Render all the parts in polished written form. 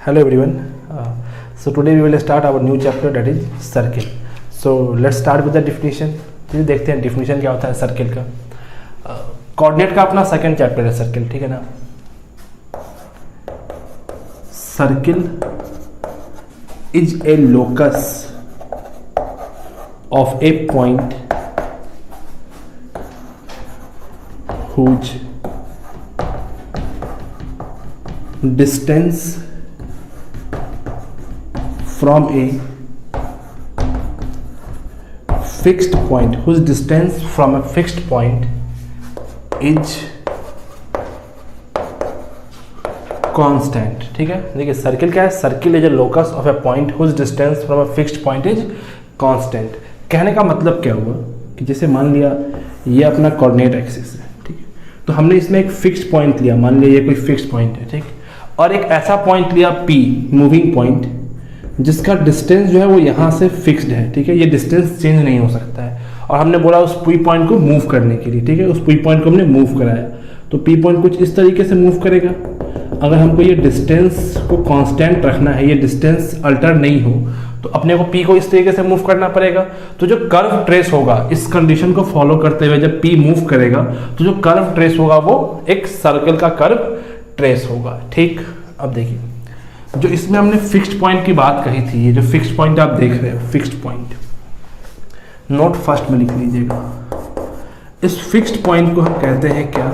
Hello everyone. So today we will start our new chapter, that is circle. So let's start with the definition. चलिए देखते हैं definition क्या होता है circle का. कोऑर्डिनेट का अपना सेकंड चैप्टर है सर्किल, ठीक है ना. Circle is a locus of a point whose distance from a fixed point is constant. ठीक है, देखिए सर्किल क्या है. Circle is a locus of a point whose distance from a fixed point is constant. कहने का मतलब क्या हुआ कि जैसे मान लिया ये अपना कोऑर्डिनेट एक्सिस है, ठीक है, तो हमने इसमें एक फिक्स्ड पॉइंट लिया, मान लिया ये कोई फिक्स्ड पॉइंट है, ठीक, और एक ऐसा पॉइंट लिया P, मूविंग पॉइंट, जिसका डिस्टेंस जो है वो यहाँ से फिक्स्ड है, ठीक है, ये डिस्टेंस चेंज नहीं हो सकता है. और हमने बोला उस P पॉइंट को मूव करने के लिए, ठीक है, उस P पॉइंट को हमने मूव कराया, तो P पॉइंट कुछ इस तरीके से मूव करेगा. अगर हमको ये डिस्टेंस को कांस्टेंट रखना है, ये डिस्टेंस अल्टर नहीं हो, तो अपने को P को इस तरीके से मूव करना पड़ेगा. तो जो कर्व ट्रेस होगा इस कंडीशन को फॉलो करते हुए जब P मूव करेगा तो जो कर्व ट्रेस होगा वो एक सर्कल का कर्व ट्रेस होगा. ठीक, अब देखिए जो इसमें हमने फिक्स्ड पॉइंट की बात कही थी, ये जो फिक्स्ड पॉइंट आप देख रहे हो, फिक्स्ड पॉइंट नोट फर्स्ट में लिख लीजिएगा. इस फिक्स्ड पॉइंट को हम कहते हैं क्या?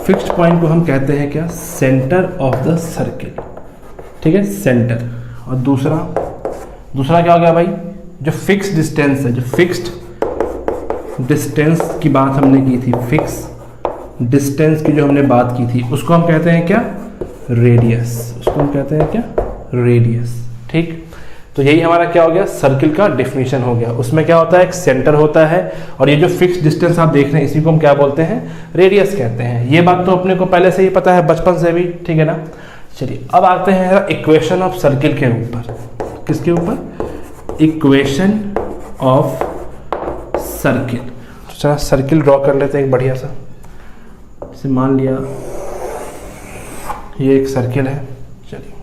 फिक्स्ड पॉइंट को हम कहते हैं क्या? Centre of the circle. ठीक है, सेंटर. और दूसरा क्या हो गया भाई? जो फिक्स डिस्टेंस है, जो फिक्स्ड डिस्टेंस की बात हमने की थी, फिक्स डिस्टेंस की जो हमने बात की थी, उसको हम कहते हैं क्या? रेडियस. उसको हम कहते हैं क्या? रेडियस. ठीक, तो यही हमारा क्या हो गया? सर्किल का डेफिनेशन हो गया. उसमें क्या होता है? एक सेंटर होता है, और ये जो फिक्स डिस्टेंस आप देख रहे हैं इसी को हम क्या बोलते हैं? रेडियस कहते हैं. ये बात तो अपने को पहले से ही पता है, बचपन से भी, ठीक है ना. चलिए अब आते हैं इक्वेशन ऑफ सर्किल के ऊपर. किसके ऊपर? Equation of circle. चलो सर्किल ड्रॉ कर लेते हैं एक बढ़िया सा. जैसे मान लिया ये एक सर्किल है, चलिए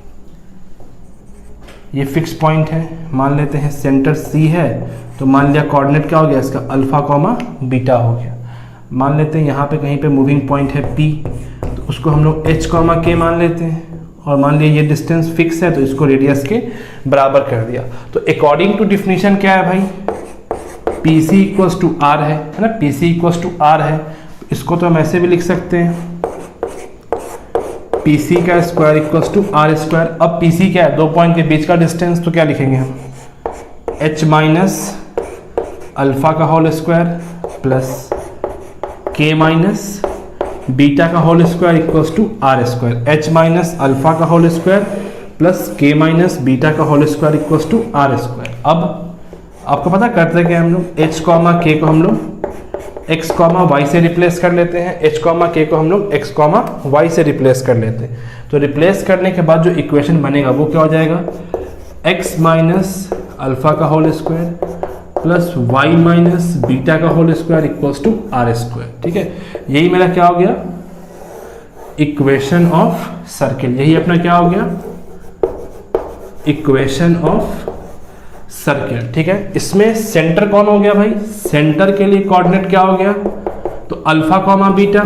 ये फिक्स पॉइंट है, मान लेते हैं सेंटर C है, तो मान लिया कोऑर्डिनेट क्या हो गया इसका? अल्फा कॉमा बीटा हो गया. मान लेते हैं यहाँ पे कहीं पे मूविंग पॉइंट है P, तो उसको हम लोग H कॉमा K मान लेते हैं, और मान लिया ये डिस्टेंस फिक्स है तो इसको रेडियस के बराबर कर दिया. तो अकॉर्डिंग टू डिफिनीशन क्या है भाई? PC इक्वल्स टू R है ना, PC इक्वल्स टू R है. इसको तो हम ऐसे भी लिख सकते हैं, PC का square equals to R square. अब PC क्या है? दो पॉइंट के बीच का डिस्टेंस, तो क्या लिखेंगे हम? H माइनस अल्फा का whole square plus K minus beta का whole square equals to R square. H minus alpha का whole square plus K minus beta का whole square equals to R square. अब आपको पता करते हैं हम लोग H कॉमा K को हम लोग x कॉमा वाई से रिप्लेस कर लेते हैं, h कॉमा k को हम लोग x कॉमा वाई से रिप्लेस कर लेते हैं. तो रिप्लेस करने के बाद जो इक्वेशन बनेगा वो क्या हो जाएगा? x माइनस अल्फा का whole square plus y minus beta का whole square equals to R square. ठीक है, यही मेरा क्या हो गया? Equation of circle. यही अपना क्या हो गया? Equation of circle. ठीक है, इसमें सेंटर कौन हो गया भाई? सेंटर के लिए कोऑर्डिनेट क्या हो गया? तो alpha comma beta,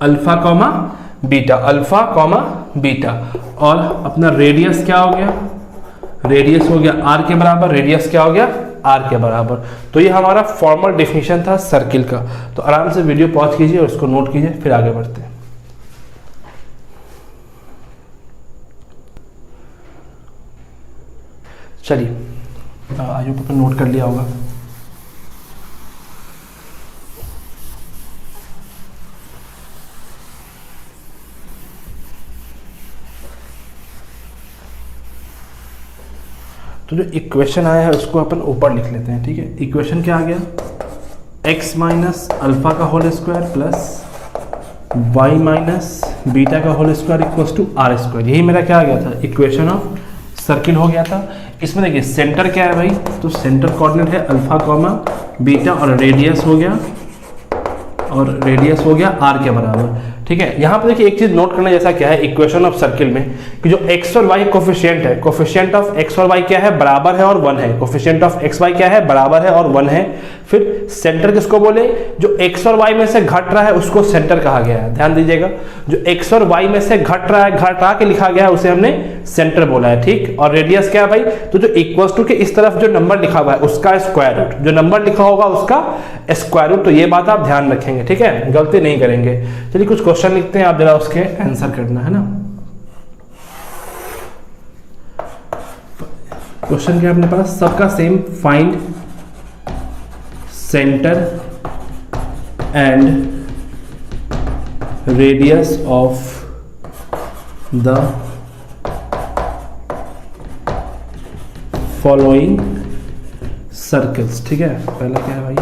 alpha comma beta, alpha comma beta. और अपना रेडियस क्या हो गया? रेडियस हो गया R के बराबर. रेडियस क्या हो गया? R के बराबर. तो ये हमारा फॉर्मल डेफिनेशन था सर्किल का. तो आराम से वीडियो पॉज कीजिए और उसको नोट कीजिए, फिर आगे बढ़ते हैं. चलिए आयु को नोट कर लिया होगा. तो जो इक्वेशन आया है उसको अपन ऊपर लिख लेते हैं. ठीक है, इक्वेशन क्या आ गया? x माइनस अल्फा का whole square plus y minus beta का whole square equals to R square. यही मेरा क्या आ गया था? इक्वेशन ऑफ सर्किल हो गया था. इसमें देखिए सेंटर क्या है भाई? तो सेंटर कोऑर्डिनेट है अल्फा कॉमा बीटा, और रेडियस हो गया, और रेडियस हो गया r के बराबर. ठीक है। यहाँ पर देखिए एक चीज नोट करना जैसा क्या है इक्वेशन ऑफ सर्किल में कि जो एक्स और वाई कोफिशिएंट है, कोफिशिएंट ऑफ एक्स और वाई क्या है, बराबर है और 1 है। कोफिशिएंट ऑफ एक्स वाई क्या है, बराबर है और 1 है। फिर सेंटर किसको बोले, जो एक्स और वाई में से घट रहा है उसको सेंटर कहा गया है। ध्यान दीजिएगा, जो एक्स और वाई में से घट रहा है, घटा के लिखा गया है, उसे हमने सेंटर बोला है, ठीक। और रेडियस क्या है भाई, तो जो इक्वल टू के इस तरफ जो नंबर लिखा हुआ है उसका स्क्वायर रूट, जो नंबर लिखा होगा उसका स्क्वायर रूट। तो ये बात आप ध्यान रखेंगे, ठीक है, गलती नहीं करेंगे। चलिए कुछ क्वेश्चन लिखते हैं, आप जरा उसके आंसर करना है ना। क्वेश्चन क्या है अपने पास, सबका same, find centre and radius of the following circles. ठीक है, पहला क्या है भाई,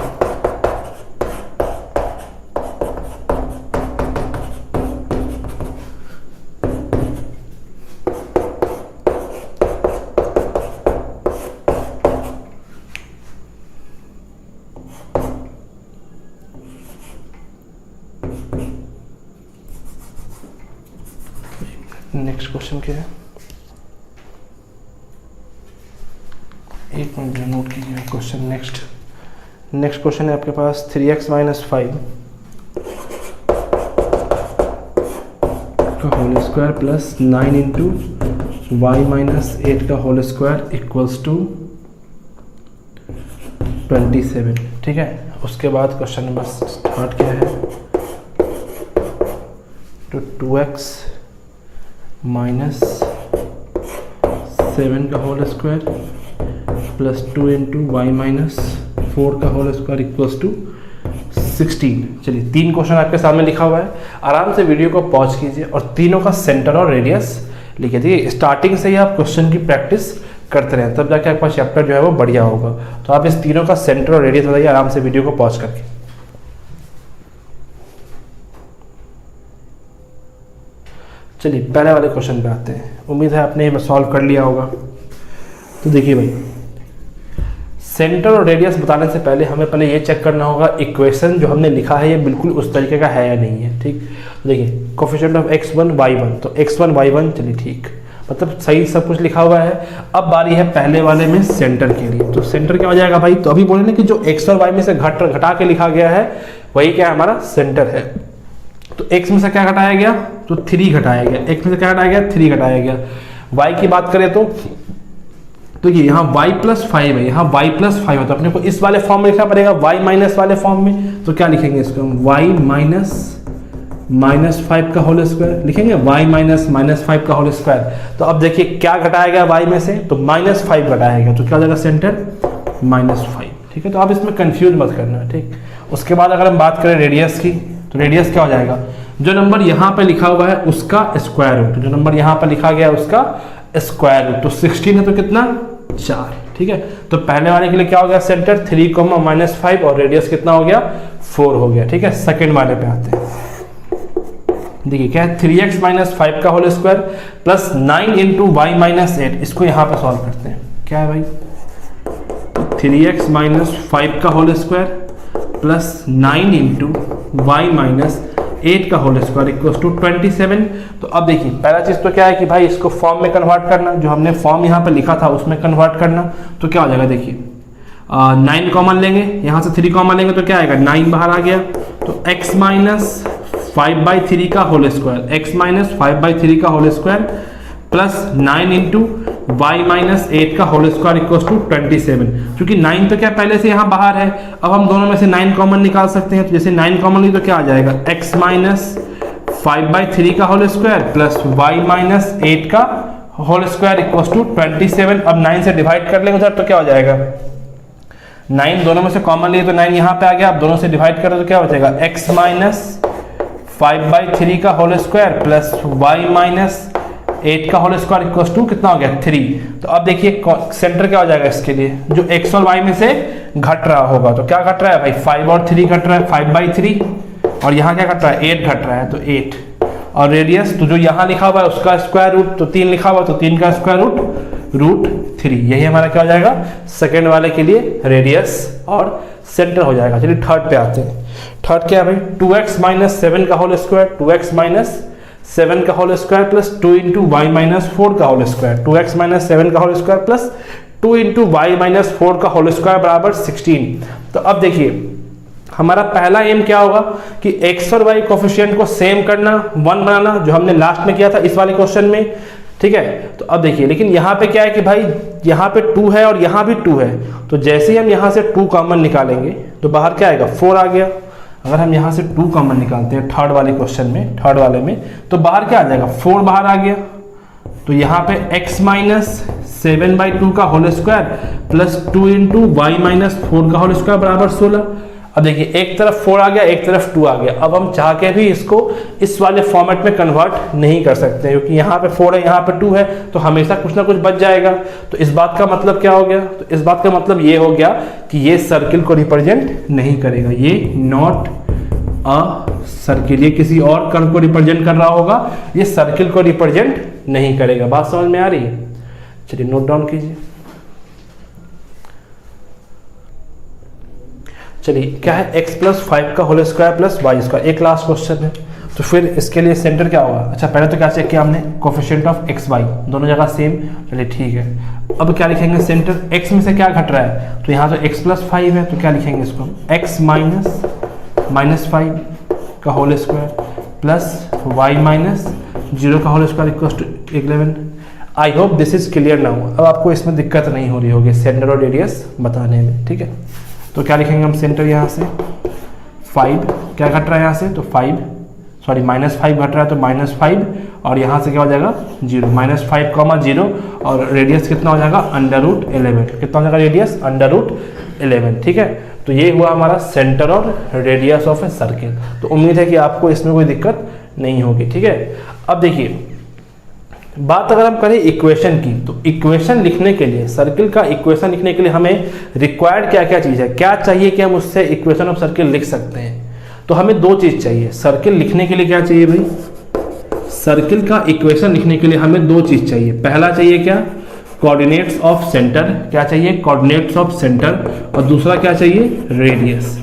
नेक्स्ट क्वेश्चन क्या है, एक मिनट नोट कीजिए क्वेश्चन। नेक्स्ट क्वेश्चन है आपके पास 3x - 5 का whole square plus 9 into y - 8 का होल स्क्वायर इक्वल्स टू 27। ठीक है, उसके बाद क्वेश्चन नंबर थर्ड क्या है, तो 2x - 7 का whole square plus 2 into Y - 4 का होल स्क्वायर इक्वल्स टू 16। चलिए 3 क्वेश्चन आपके सामने लिखा हुआ है, आराम से वीडियो को पॉज कीजिए और तीनों का सेंटर और रेडियस लिखिए। देखिए स्टार्टिंग से ही आप क्वेश्चन की प्रैक्टिस करते रहें, तब जाके आपका चैप्टर जो है वो बढ़िया होगा। तो आप इस तीनों का सेंटर और रेडियस बताइए आराम से वीडियो को पॉज करके। चलिए पहले वाले क्वेश्चन पे आते हैं, उम्मीद है आपने सॉल्व कर लिया होगा। तो देखिए भाई, सेंटर और रेडियस बताने से पहले हमें पहले ये चेक करना होगा इक्वेशन जो हमने लिखा है ये बिल्कुल उस तरीके का है या नहीं है। ठीक, तो देखिए कोफिशिएंट ऑफ x1 y1, तो x1 y1 चलिए ठीक, मतलब सही सब कुछ लिखा हुआ है। अब बारी है पहले वाले में सेंटर के लिए, तो सेंटर क्या हो जाएगा भाई, तो अभी बोले ना कि जो x और y में से घटा के लिखा गया है वही क्या हमारा सेंटर है। तो x में से क्या घटाया गया, तो 3 घटाया गया, x में से क्या घटाया गया, 3 घटाया गया। y की बात करें तो ये यहाँ y + 5 है, यहाँ y + 5 है, तो अपने को इस वाले फॉर्म में लिखना पड़ेगा, y - वाले फॉर्म में। तो क्या लिखेंगे इसको, y - 5 का होल स्क्वायर लिखेंगे, y - 5 का होल स्क्वायर। तो अब देखिए क्या घटाया गया y में से, तो -5 घटाया गया, तो क्या हो जाएगा सेंटर -5। ठीक है, तो आप इसमें कंफ्यूज मत करना। ठीक, उसके बाद अगर हम बात करें रेडियस की, तो रेडियस क्या हो जाएगा, जो नंबर यहाँ पे लिखा हुआ है उसका स्क्वायर रूट, जो नंबर यहाँ पे लिखा गया है उसका स्क्वायर रूट। तो 16 है तो कितना, 4। ठीक है, तो पहले वाले के लिए क्या हो गया सेंटर 3, -5 और रेडियस कितना हो गया 4 हो गया। ठीक है, सेकंड वाले पे आते हैं। देखिए क्या है, 3x - 5 का whole square plus 9 into Y - 8, इसको यहाँ पे सॉल्व करते हैं। क्या है भाई, 3x - 5 का whole square plus 9 into Y - 8 का होल स्क्वायर इक्वल्स टू 27। तो अब देखिए पहला चीज तो क्या है कि भाई इसको फॉर्म में कन्वर्ट करना, जो हमने फॉर्म यहाँ पे लिखा था उसमें कन्वर्ट करना। तो क्या हो जाएगा, देखिए 9 कॉमन लेंगे, यहाँ से 3 कॉमन लेंगे, तो क्या आएगा 9 बाहर आ गया। तो x - 5/3 का होल स्क्वायर, x - 5/3 का whole square plus 9 into Y - 8 का होल स्क्वायर इक्वल्स टू 27। क्योंकि 9 तो क्या पहले से यहाँ बाहर है, अब हम दोनों में से 9 कॉमन निकाल सकते हैं। तो जैसे 9 कॉमन ली तो क्या आ जाएगा, x - 5/3 का होल स्क्वायर प्लस वाई - 8 का होल स्क्वायर इक्वल्स टू 27। अब 9 से डिवाइड कर लेंगे उधर, तो क्या हो जाएगा, 9 दोनों में से कॉमन लिए तो 9 यहाँ पे आ गया। अब दोनों से डिवाइड करें तो क्या हो जाएगा, x - 5/3 का होल स्क्वायर प्लस वाई - 8 का होल स्क्वायर इक्वल्स टू कितना हो गया 3। तो अब देखिए सेंटर क्या हो जाएगा इसके लिए, जो x और y में से घट रहा होगा। तो क्या घट रहा है भाई, 5 और 3 घट रहा है, 5/3, और यहाँ क्या घट रहा है 8 घट रहा है, तो 8। और रेडियस तो जो यहाँ लिखा हुआ है उसका स्क्वायर रूट, तो 3 लिखा हुआ तो 3 का स्क्वायर रूट 3। यही हमारा क्या हो जाएगा सेकेंड वाले के लिए रेडियस और सेंटर हो जाएगा। चलिए थर्ड पे आते हैं। थर्ड क्या है भाई, 2x माइनस 7 का होल स्क्वायर, 2x माइनस 7 का whole square plus 2 into Y minus 4 का होल स्क्वायर, 2x माइनस 7 का whole square plus 2 into Y minus 4 का होल स्क्वायर बराबर 16। तो अब देखिए हमारा पहला एम क्या होगा कि x और y कोफिशिएंट को सेम करना, 1 बनाना, जो हमने लास्ट में किया था इस वाले क्वेश्चन में, ठीक है। तो अब देखिए लेकिन यहाँ पे क्या है कि भाई यहाँ पे 2 है और यहाँ भी 2 है, तो जैसे ही हम यहाँ से 2 कॉमन निकालेंगे तो बाहर क्या आएगा, 4 आ गया। अगर हम यहाँ से 2 कॉमन निकालते हैं थर्ड वाले क्वेश्चन में, थर्ड वाले में, तो बाहर क्या आ जाएगा, 4 बाहर आ गया। तो यहाँ पे x माइनस 7/2 का whole square plus 2 into Y minus 4 का होल स्क्वायर बराबर 16। अब देखिए एक तरफ 4 आ गया, एक तरफ 2 आ गया। अब हम चाह के भी इसको इस वाले फॉर्मेट में कन्वर्ट नहीं कर सकते क्योंकि यहाँ पे 4 है, यहाँ पे 2 है, तो हमेशा कुछ ना कुछ बच जाएगा। तो इस बात का मतलब क्या हो गया, तो इस बात का मतलब ये हो गया कि ये सर्किल को रिप्रेजेंट नहीं करेगा, ये नॉट अ सर्किल, ये किसी और कर्व को रिप्रेजेंट कर रहा होगा, ये सर्किल को रिप्रेजेंट नहीं करेगा। बात समझ में आ रही है? चलिए नोट डाउन कीजिए। चलिए क्या है, x प्लस 5 का whole square plus Y square, एक लास्ट क्वेश्चन है। तो फिर इसके लिए सेंटर क्या होगा, अच्छा पहले तो क्या चेक किया हमने, कोफिशिएंट ऑफ x y दोनों जगह सेम, चलिए ठीक है। अब क्या लिखेंगे, सेंटर x में से क्या घट रहा है, तो यहाँ तो x प्लस 5 है, तो क्या लिखेंगे इसको, x माइनस 5 का whole square plus y minus 0 का whole square equals to 11। I hope this is clear now. अब आपको इसमें दिक्कत नहीं हो रही होगी सेंटर और रेडियस बताने में, ठीक है। तो क्या लिखेंगे हम, सेंटर यहाँ से 5, क्या घट रहा है यहाँ से, तो 5 सॉरी माइनस 5 घट रहा है, तो माइनस 5, और यहाँ से क्या हो जाएगा 0, माइनस 5 कॉमा 0, और रेडियस कितना हो जाएगा √11, कितना हो जाएगा रेडियस √11, ठीक है। तो ये हुआ हमारा सेंटर और रेडियस ऑफ ए सर्किल। तो उम्मीद है कि आपको इसमें कोई दिक्कत नहीं होगी, ठीक है। अब देखिए बात अगर हम करें इक्वेशन की, तो इक्वेशन लिखने के लिए, सर्किल का इक्वेशन लिखने के लिए हमें रिक्वायर्ड क्या क्या चीज़ है, क्या चाहिए कि हम उससे इक्वेशन ऑफ सर्किल लिख सकते हैं। तो हमें 2 चीज़ चाहिए सर्किल लिखने के लिए। क्या चाहिए भाई, सर्किल का इक्वेशन लिखने के लिए हमें 2 चीज़ चाहिए। पहला चाहिए क्या, कोऑर्डिनेट्स ऑफ सेंटर, क्या चाहिए कोऑर्डिनेट्स ऑफ सेंटर, और दूसरा क्या चाहिए, रेडियस।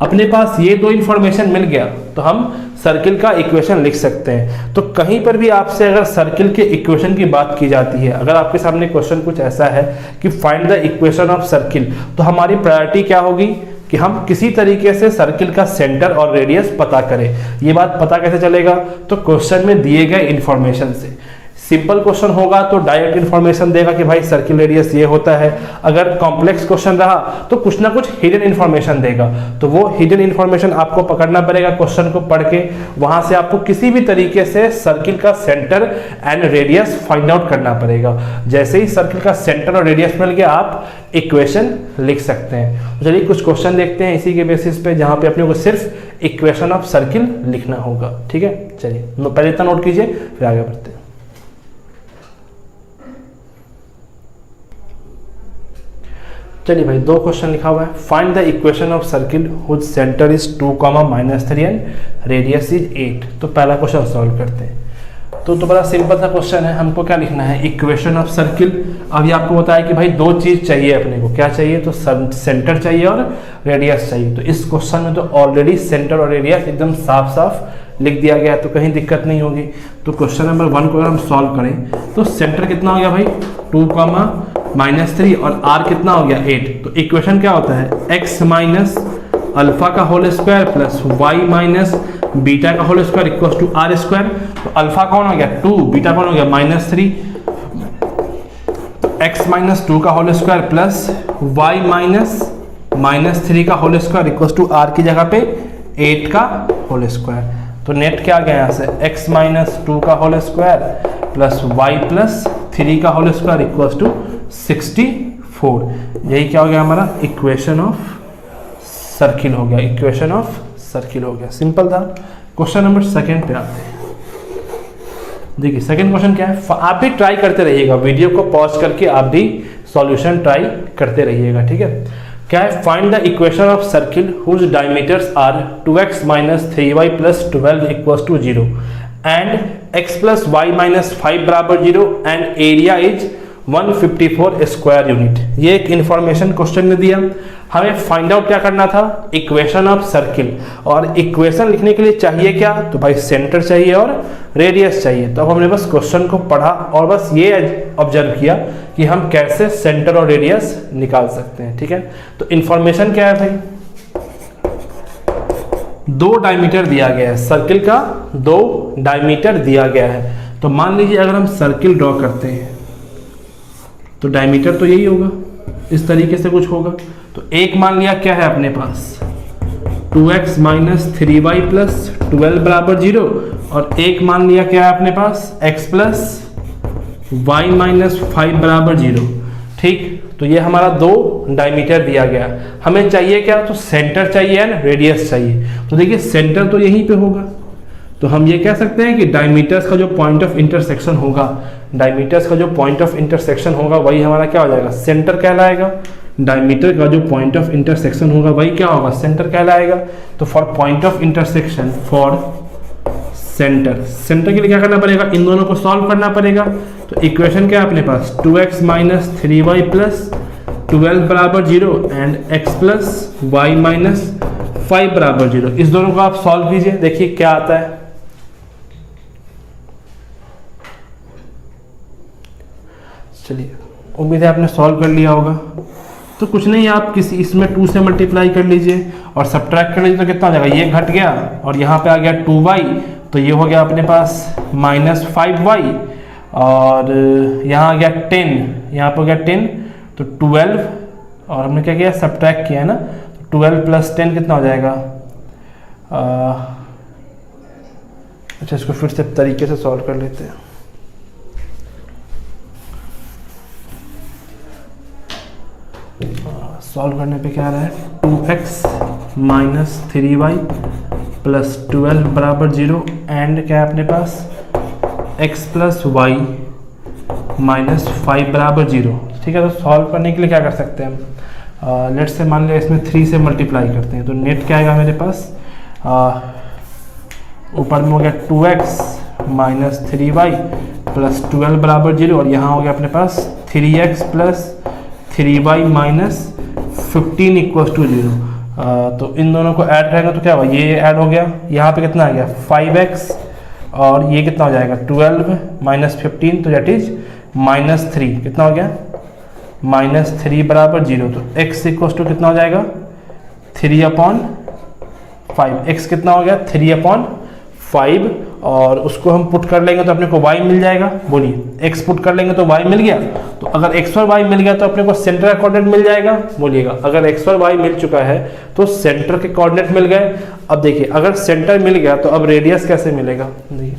अपने पास ये 2 इंफॉर्मेशन मिल गया तो हम सर्किल का इक्वेशन लिख सकते हैं। तो कहीं पर भी आपसे अगर सर्किल के इक्वेशन की बात की जाती है, अगर आपके सामने क्वेश्चन कुछ ऐसा है कि find the equation of circle, तो हमारी प्रायोरिटी क्या होगी कि हम किसी तरीके से सर्किल का सेंटर और रेडियस पता करें। ये बात पता कैसे चलेगा, तो क्वेश्चन में दिए गए इंफॉर्मेशन से। सिंपल क्वेश्चन होगा तो डायरेक्ट इन्फॉर्मेशन देगा कि भाई सर्किल रेडियस ये होता है। अगर कॉम्प्लेक्स क्वेश्चन रहा तो कुछ ना कुछ हिडन इन्फॉर्मेशन देगा, तो वो हिडन इन्फॉर्मेशन आपको पकड़ना पड़ेगा क्वेश्चन को पढ़ के। वहां से आपको किसी भी तरीके से सर्किल का centre and radius find out करना पड़ेगा। जैसे ही सर्किल का सेंटर और रेडियस मिल गया आप इक्वेशन लिख सकते हैं। चलिए कुछ क्वेश्चन देखते हैं इसी के बेसिस पे, जहां पे अपने को सिर्फ इक्वेशन ऑफ सर्किल लिखना होगा, ठीक है। चलिए पहले इतना नोट कीजिए फिर आगे बढ़ते हैं। चलिए भाई 2 क्वेश्चन लिखा हुआ है। Find the equation of circle whose centre is 2, -3 and radius is 8। तो पहला क्वेश्चन सॉल्व करते हैं। तो बड़ा सिंपल सा क्वेश्चन है, हमको क्या लिखना है, इक्वेशन ऑफ सर्किल। अभी आपको बताया कि भाई 2 चीज चाहिए अपने को, क्या चाहिए, तो सेंटर चाहिए और रेडियस चाहिए। तो इस क्वेश्चन में तो ऑलरेडी सेंटर और रेडियस एकदम साफ साफ लिख दिया गया है, तो कहीं दिक्कत नहीं होगी। तो क्वेश्चन नंबर 1 को अगर हम सॉल्व करें तो सेंटर कितना हो गया भाई 2, -3 और r कितना हो गया 8। तो इक्वेशन क्या होता है, x माइनस अल्फा का whole square plus y minus beta का whole square equal to r square. तो अल्फा कौन हो गया 2, बीटा कौन हो गया -3, x माइनस 2 का whole square plus y minus -3 का whole square equal to r की जगह पे 8 का होल स्क्वायर। तो नेट क्या आ गया यहाँ से, x माइनस 2 का whole square plus y plus 3 का होल स्क्वायर इक्वल टू 64। यही क्या हो गया हमारा इक्वेशन ऑफ सर्किल हो गया, इक्वेशन ऑफ सर्किल हो गया। सिंपल था। क्वेश्चन नंबर 2 पे आते हैं। देखिए सेकंड क्वेश्चन क्या है, आप भी ट्राई करते रहिएगा, वीडियो को पॉज करके आप भी सॉल्यूशन ट्राई करते रहिएगा, ठीक है। क्या है, find the equation of circle whose diameters are 2x - 3y + 12 = 0 and x + y - 5 = 0 and area is 154 square unit. ये एक इंफॉर्मेशन क्वेश्चन में दिया, हमें फाइंड आउट क्या करना था, इक्वेशन ऑफ सर्किल। और इक्वेशन लिखने के लिए चाहिए क्या, तो भाई सेंटर चाहिए और रेडियस चाहिए। तो अब हमने बस क्वेश्चन को पढ़ा और बस ये ऑब्जर्व किया कि हम कैसे सेंटर और रेडियस निकाल सकते हैं। ठीक है, तो इंफॉर्मेशन क्या है भाई, 2 डायमीटर दिया गया है, सर्किल का 2 डायमीटर दिया गया है। तो मान लीजिए अगर हम सर्किल ड्रॉ करते हैं तो डायमीटर तो यही होगा, इस तरीके से कुछ होगा। तो एक मान लिया क्या है अपने पास 2x माइनस 3y प्लस 12 बराबर 0, और एक मान लिया क्या है अपने पास x प्लस y माइनस 5 बराबर 0। ठीक, तो ये हमारा 2 डायमीटर दिया गया, हमें चाहिए क्या, तो सेंटर चाहिए एंड रेडियस चाहिए। तो देखिए सेंटर तो यहीं पे होगा, तो हम ये कह सकते हैं कि डायमीटर्स का जो पॉइंट ऑफ इंटरसेक्शन होगा, डायमीटर्स का जो पॉइंट ऑफ इंटरसेक्शन होगा वही हमारा क्या हो जाएगा, सेंटर कहलाएगा। डायमीटर का जो पॉइंट ऑफ इंटरसेक्शन होगा वही क्या होगा, सेंटर कहलाएगा। तो for point of intersection for centre, centre के लिए क्या करना पड़ेगा, इन दोनों को सॉल्व करना पड़ेगा। तो इक्वेशन क्या है अपने पास 2x माइनस 3y प्लस 12 बराबर 0 and x plus y minus 5 बराबर 0। इस दोनों को आप सॉल्व कीजिए, देखिए क्या आता है। चलिए, उम्मीद है आपने सॉल्व कर लिया होगा। तो कुछ नहीं, आप किसी इसमें 2 से मल्टीप्लाई कर लीजिए और सब्ट्रैक्ट कर लीजिए, तो कितना हो जाएगा, ये घट गया और यहाँ पे आ गया 2y, तो ये हो गया अपने पास माइनस 5y, और यहाँ आ गया 10, यहाँ पे हो गया 10, तो 12, और हमने क्या किया, सब्ट्रैक्ट किया है ना, तो 12 प्लस 10 कितना हो जाएगा। अच्छा, इसको फिर से तरीके से सॉल्व कर लेते हैं। सॉल्व करने पे क्या आ रहा है, 2x माइनस 3y प्लस 12 बराबर 0 एंड क्या है अपने पास x प्लस वाई माइनस 5 बराबर 0। ठीक है, तो सॉल्व करने के लिए क्या कर सकते हैं हम, लेट्स से मान लिया इसमें 3 से मल्टीप्लाई करते हैं, तो नेट क्या आएगा मेरे पास, ऊपर में हो गया 2x माइनस 3y प्लस 12 बराबर 0, और यहाँ हो गया अपने पास 3x plus 3y minus 15 equal to 0। तो इन दोनों को ऐड करेंगे तो क्या होगा, ये ऐड हो गया, यहाँ पे कितना आ गया 5x, और ये कितना हो जाएगा 12 माइनस 15, तो दैट इज माइनस 3, कितना हो गया माइनस 3 बराबर 0। तो x इक्वल टू कितना हो जाएगा 3/5, x कितना हो गया 3/5, और उसको हम पुट कर लेंगे तो अपने को y मिल जाएगा। बोलिए, x पुट कर लेंगे तो y मिल गया, तो अगर x और y मिल गया तो अपने को सेंटर का कोऑर्डिनेट मिल जाएगा। बोलिएगा, अगर x और y मिल चुका है तो सेंटर के कोऑर्डिनेट मिल गए। अब देखिए, अगर सेंटर मिल गया तो अब रेडियस कैसे मिलेगा, देखिए,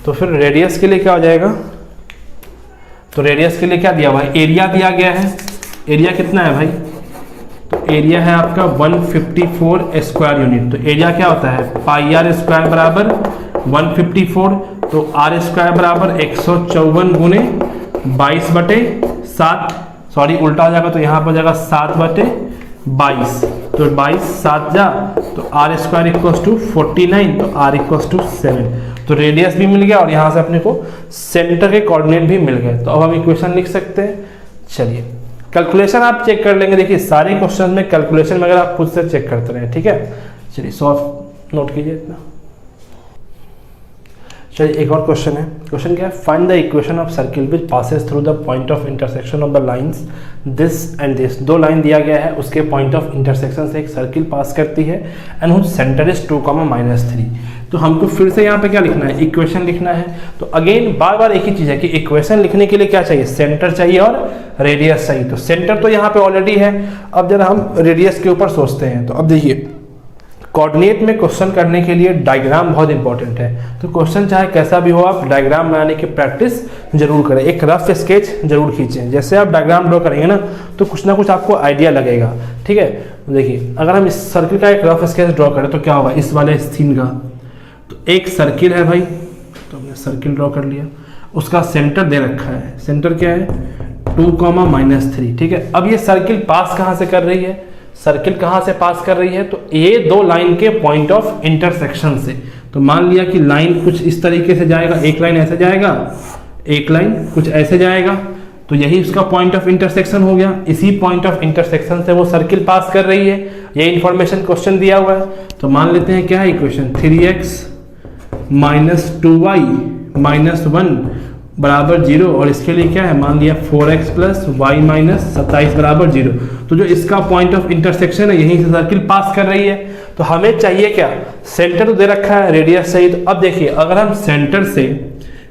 तो फिर रेडियस के लिए क्या हो जाएगा, तो रेडियस के लिए क्या दिया हुआ है, एरिया दिया गया है। एरिया कितना है भाई, तो एरिया है आपका 154 स्क्वायर यूनिट। तो एरिया क्या होता है, पाई आर स्क्वायर बराबर 154, तो आर स्क्वायर बराबर 154 गुने 22/7, सॉरी उल्टा हो जाएगा, तो यहाँ पर हो जाएगा 7/22, तो 22 7 जा, तो आर स्क्वायर इक्वल्स टू 49, तो आर इक्वल्स टू 7। तो रेडियस भी मिल गया और यहाँ से अपने को सेंटर के कोऑर्डिनेट भी मिल गए। तो अब हम इक्वेशन लिख सकते हैं। चलिए, कैलकुलेशन आप चेक कर लेंगे, देखिए सारे क्वेश्चन में कैलकुलेशन वगैरह आप खुद से चेक करते रहे। ठीक है, चलिए सॉल्व नोट कीजिए इतना। चलिए, एक और क्वेश्चन है। क्वेश्चन क्या है, find the equation of circle which passes through the point of intersection of the lines this and this. 2 line दिया गया है, उसके पॉइंट ऑफ इंटरसेक्शन से एक सर्किल पास करती है एंड हुज सेंटर इज 2,-3। तो हमको फिर से यहाँ पे क्या लिखना है, इक्वेशन लिखना है। तो अगेन बार बार एक ही चीज़ है कि इक्वेशन लिखने के लिए क्या चाहिए, सेंटर चाहिए और रेडियस चाहिए। तो सेंटर तो यहाँ पे ऑलरेडी है। अब जरा हम रेडियस के ऊपर सोचते हैं। तो अब देखिए, कोऑर्डिनेट में क्वेश्चन करने के लिए डायग्राम बहुत इंपॉर्टेंट है। तो क्वेश्चन चाहे कैसा भी हो, आप डायग्राम बनाने की प्रैक्टिस जरूर करें, एक रफ स्केच जरूर खींचें। जैसे आप डायग्राम ड्रॉ करेंगे ना, तो कुछ ना कुछ आपको आइडिया लगेगा। ठीक है, देखिए अगर हम इस सर्किल का एक रफ स्केच ड्रॉ करें तो क्या होगा, इस वाले सीन का, तो एक सर्किल है भाई, तो हमने सर्किल ड्रॉ कर लिया, उसका सेंटर दे रखा है। सेंटर क्या है 2,-3। ठीक है, अब ये सर्किल पास कहाँ से कर रही है, सर्किल कहाँ से पास कर रही है, तो ये दो लाइन के पॉइंट ऑफ इंटरसेक्शन से। तो मान लिया कि लाइन कुछ इस तरीके से जाएगा, एक लाइन ऐसे जाएगा, एक लाइन कुछ ऐसे जाएगा, तो यही उसका पॉइंट ऑफ इंटरसेक्शन हो गया। इसी पॉइंट ऑफ इंटरसेक्शन से वो सर्किल पास कर रही है, ये इंफॉर्मेशन क्वेश्चन दिया हुआ है। तो मान लेते हैं क्या है equation, 3x minus 2y minus 1 बराबर 0, और इसके लिए क्या है, मान लिया 4x प्लस वाई माइनस 27 बराबर 0। तो जो इसका पॉइंट ऑफ इंटरसेक्शन है, यहीं से सर्किल पास कर रही है। तो हमें चाहिए क्या, सेंटर तो दे रखा है, रेडियस चाहिए। तो अब देखिए, अगर हम सेंटर से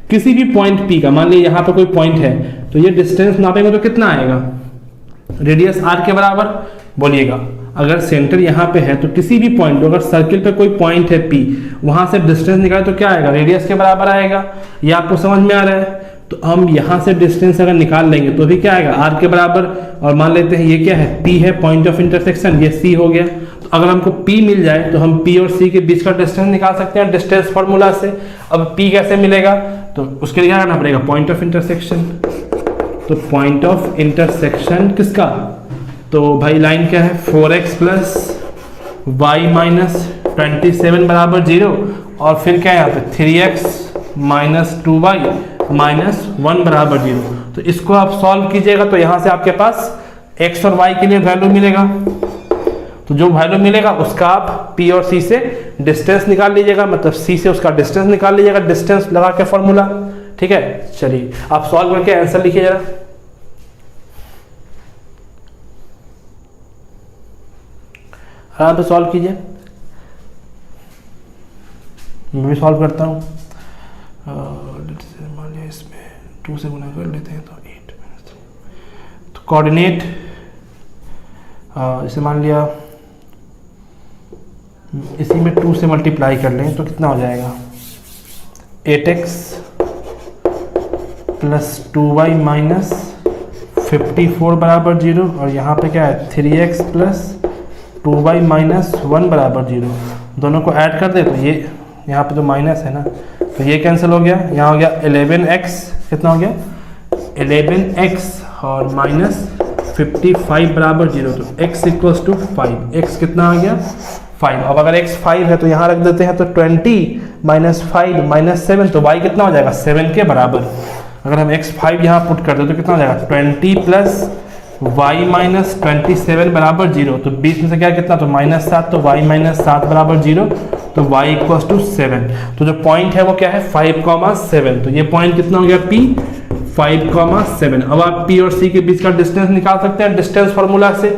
किसी भी पॉइंट P का, मान लीजिए यहाँ पे कोई पॉइंट है, तो ये डिस्टेंस नापेंगे तो कितना आएगा, रेडियस r के बराबर। बोलिएगा अगर सेंटर यहाँ पे है तो किसी भी पॉइंट, अगर सर्किल पे कोई पॉइंट है P, वहां से डिस्टेंस निकाले तो क्या आएगा, रेडियस के बराबर आएगा। ये आपको समझ में आ रहा है। तो हम यहाँ से डिस्टेंस अगर निकाल लेंगे तो भी क्या आएगा, r के बराबर। और मान लेते हैं ये क्या है, P है, पॉइंट ऑफ इंटरसेक्शन, ये C हो गया। तो अगर हमको P मिल जाए तो हम P और C के बीच का डिस्टेंस निकाल सकते हैं डिस्टेंस फॉर्मूला से। अब P कैसे मिलेगा, तो उसके लिए क्या करना पड़ेगा, पॉइंट ऑफ इंटरसेक्शन। तो पॉइंट ऑफ इंटरसेक्शन किसका, तो भाई लाइन क्या है, 4x प्लस वाई माइनस 27 बराबर 0, और फिर क्या है यहाँ पे 3x माइनस 2y माइनस 1 बराबर 0। तो इसको आप सॉल्व कीजिएगा तो यहाँ से आपके पास x और y के लिए वैल्यू मिलेगा। तो जो वैल्यू मिलेगा उसका आप P और C से डिस्टेंस निकाल लीजिएगा, मतलब C से उसका डिस्टेंस निकाल लीजिएगा, डिस्टेंस लगा के फॉर्मूला। ठीक है, चलिए आप सॉल्व करके आंसर लिखिए जरा। आराम से सॉल्व कीजिए, मैं भी सॉल्व करता हूँ। मान लिया इसमें 2 से गुना कर लेते हैं तो 8 - 3। तो कोऑर्डिनेट इसे मान लिया इसी में 2 से मल्टीप्लाई कर लें तो कितना हो जाएगा, 8x प्लस 2y माइनस 54 बराबर 0, और यहाँ पे क्या है 3x प्लस 2y माइनस 1 बराबर 0। दोनों को ऐड कर दे तो ये यहाँ पे तो माइनस है ना, तो ये कैंसिल हो गया। यहाँ हो गया 11x, कितना हो गया 11x और माइनस 55 बराबर 0। तो x इक्वल्स टू 5, x कितना आ गया 5। अब अगर x 5 है तो यहाँ रख देते हैं, तो 20 माइनस 5 माइनस 7, तो y कितना हो जाएगा 7 के बराबर। अगर हम x 5 यहाँ पुट कर दे तो कितना हो जाएगा 20 प्लस y माइनस 27 बराबर 0। तो 20 में से क्या कितना, तो -7, तो y माइनस 7 बराबर 0, तो y इक्वल्स टू 7। तो जो पॉइंट है वो क्या है 5,7। तो ये पॉइंट कितना हो गया P 5,7। अब आप P और C के बीच का डिस्टेंस निकाल सकते हैं डिस्टेंस फॉर्मूला से,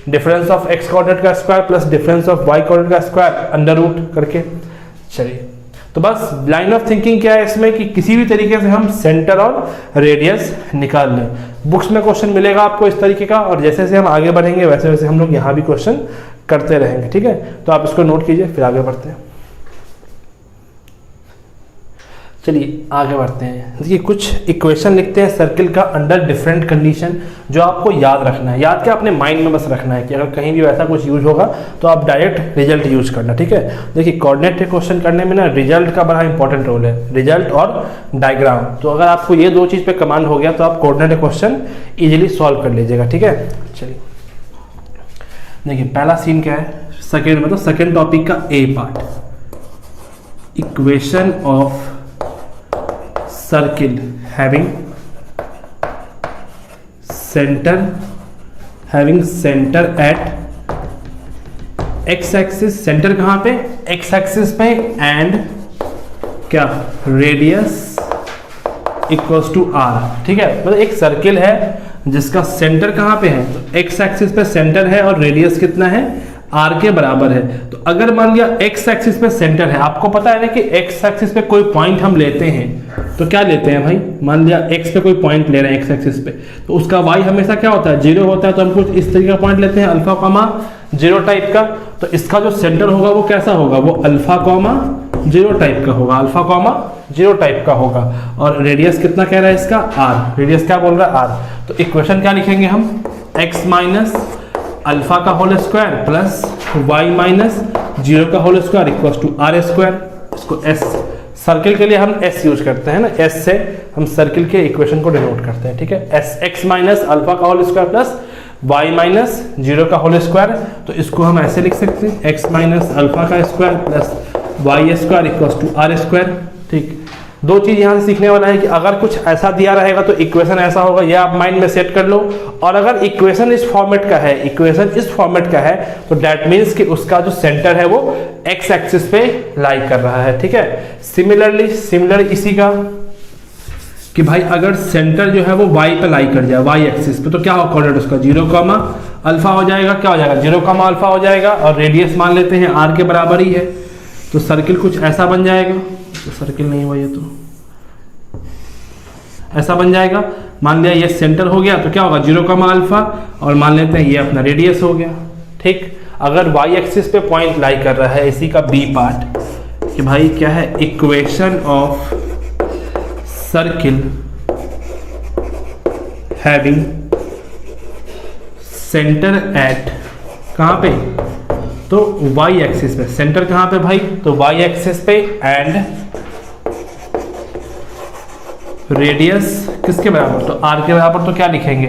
डिफरेंस ऑफ x कोऑर्डिनेट का square plus difference of y coordinate का स्क्वायर अंडर रूट करके। चलिए, तो बस लाइन ऑफ थिंकिंग क्या है इसमें कि किसी भी तरीके से हम सेंटर और रेडियस निकाल लें। बुक्स में क्वेश्चन मिलेगा आपको इस तरीके का, और जैसे जैसे हम आगे बढ़ेंगे वैसे वैसे हम लोग यहाँ भी क्वेश्चन करते रहेंगे। ठीक है, तो आप इसको नोट कीजिए, फिर आगे बढ़ते हैं। चलिए आगे बढ़ते हैं। देखिए कुछ इक्वेशन लिखते हैं सर्किल का अंडर डिफरेंट कंडीशन, जो आपको याद रखना है। याद क्या, अपने माइंड में बस रखना है कि अगर कहीं भी वैसा कुछ यूज होगा तो आप डायरेक्ट रिजल्ट यूज करना। ठीक है, देखिए कोऑर्डिनेट के क्वेश्चन करने में ना रिजल्ट का बड़ा इंपॉर्टेंट रोल है, रिजल्ट और डायग्राम। तो अगर आपको ये दो चीज़ पे कमांड हो गया तो आप कोऑर्डिनेट क्वेश्चन इजीली सॉल्व कर लीजिएगा। ठीक है, चलिए देखिए पहला सीन क्या है, सेकेंड मतलब सेकेंड टॉपिक का A part, equation of circle having center at x axis, centre कहां पे x एक्सिस पे, एंड क्या रेडियस इक्वल्स टू r। ठीक है, मतलब एक सर्किल है जिसका सेंटर कहां पे है, तो x एक्सिस पे सेंटर है और रेडियस कितना है r के बराबर है। तो अगर मान लिया x एक्सिस पे सेंटर है, आपको पता है ना कि x एक्सिस पे कोई पॉइंट हम लेते हैं तो क्या लेते हैं भाई, मान लिया x पे कोई पॉइंट ले रहे हैं x एक्सिस पे, तो उसका y हमेशा क्या होता है 0 होता है। तो हम कुछ इस तरीके का पॉइंट लेते हैं अल्फा कॉमा 0 टाइप का, तो इसका जो सेंटर होगा वो कैसा होगा, वो अल्फा कॉमा 0 टाइप का होगा, अल्फा कॉमा 0 टाइप का होगा। और रेडियस कितना कह रहा है इसका r, रेडियस क्या बोल रहा है r। तो इक्वेशन क्या लिखेंगे हम, x माइनस अल्फा का whole square plus y minus 0 का whole square equals to r square. इसको s, सर्किल के लिए हम s यूज करते हैं ना, s से हम सर्किल के इक्वेशन को डिनोट करते हैं। ठीक है, s x माइनस अल्फा का whole square plus y minus 0 का होल स्क्वायर, तो इसको हम ऐसे लिख सकते हैं x माइनस अल्फा का square plus Y square equals to R square. ठीक, दो चीज़ यहाँ से सीखने वाला है कि अगर कुछ ऐसा दिया रहेगा तो इक्वेशन ऐसा होगा, यह आप माइंड में सेट कर लो। और अगर इक्वेशन इस फॉर्मेट का है, इक्वेशन इस फॉर्मेट का है, तो दैट मीन्स कि उसका जो सेंटर है वो एक्स एक्सिस पे लाई कर रहा है। ठीक है, सिमिलर इसी का कि भाई अगर सेंटर जो है वो y पे लाई कर जाए, y एक्सिस पे, तो क्या होगा कोऑर्डिनेट उसका 0 कामा अल्फा हो जाएगा। क्या हो जाएगा 0 कामा अल्फा हो जाएगा, और रेडियस मान लेते हैं r के बराबर ही है, तो सर्किल कुछ ऐसा बन जाएगा। तो सर्किल नहीं हुआ ये, तो ऐसा बन जाएगा। मान लिया ये सेंटर हो गया, तो क्या होगा 0 कामा अल्फा, और मान लेते हैं ये अपना रेडियस हो गया। ठीक, अगर y एक्सिस पे पॉइंट लाई कर रहा है, इसी का बी पार्ट कि भाई क्या है, equation of circle having centre eight कहाँ पे, तो y एक्सिस पे। सेंटर कहाँ पे भाई, तो y एक्सिस पे, एंड रेडियस किसके बराबर, तो r के बराबर। तो क्या लिखेंगे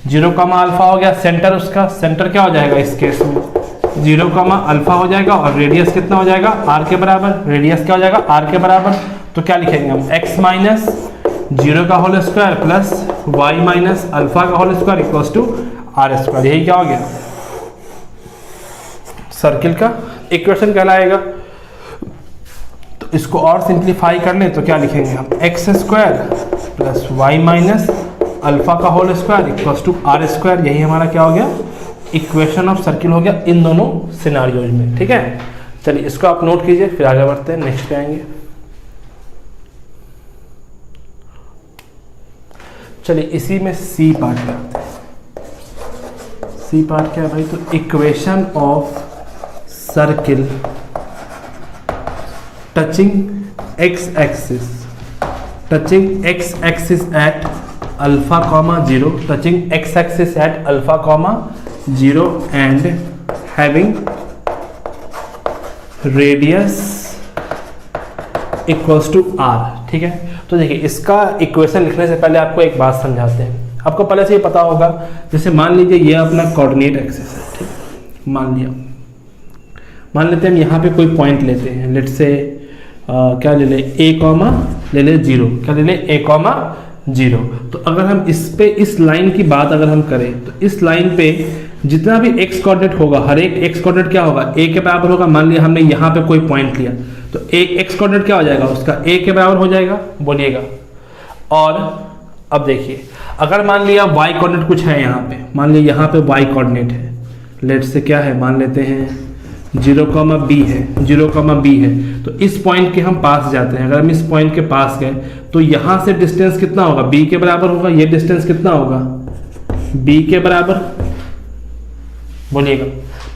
0 कामा अल्फा हो गया सेंटर, उसका सेंटर क्या हो जाएगा इस केस में 0 कामा अल्फा हो जाएगा, और रेडियस कितना हो जाएगा r के बराबर। रेडियस क्या हो जाएगा r के बराबर, तो क्या लिखेंगे हम x माइनस 0 का whole square plus y minus alpha का whole square equals to R square. यही क्या हो गया सर्किल का इक्वेशन कहलाएगा। तो इसको और सिंप्लीफाई कर लें तो क्या लिखेंगे हम, x square plus y minus alpha का whole square equals to R square. यही हमारा क्या हो गया, इक्वेशन ऑफ सर्किल हो गया इन दोनों सिनारियोज में। ठीक है, चलिए इसको आप नोट कीजिए, फिर आगे बढ़ते हैं, नेक्स्ट पे आएंगे। चलिए इसी में सी पार्ट करते हैं। सी पार्ट क्या है भाई, तो equation of circle touching X axis at alpha comma 0, touching X axis at alpha comma 0 and having radius equals to R. ठीक है, तो देखिए इसका इक्वेशन लिखने से पहले आपको एक बात समझाते हैं। आपको पहले से ये पता होगा, जैसे मान लीजिए ये अपना कोऑर्डिनेट एक्सिस है। ठीक, मान लेते हैं हम यहाँ पे कोई पॉइंट लेते हैं, लेट से क्या ले ले, a कॉमा ले ले 0, क्या ले ले a कॉमा 0। तो अगर हम इस लाइन की बात अगर हम करें, तो इस लाइन पे जितना भी x कोऑर्डिनेट होगा, हर एक x कोऑर्डिनेट क्या होगा, a के बराबर होगा। मान लिया हमने यहाँ पे कोई पॉइंट लिया, तो x कोऑर्डिनेट क्या हो जाएगा उसका, a के बराबर हो जाएगा, बोलिएगा। और अब देखिए अगर मान लिया y कोऑर्डिनेट कुछ है यहाँ पे, मान लिया यहाँ पे y कोऑर्डिनेट है, लेट से क्या है, मान लेते हैं 0, b है, 0, b है। तो इस पॉइंट के हम पास जाते हैं। अगर हम इस पॉइंट के पास गए तो यहाँ से डिस्टेंस कितना होगा, b के बराबर होगा। ये डिस्टेंस कितना होगा, b के बराबर, बोलिएगा।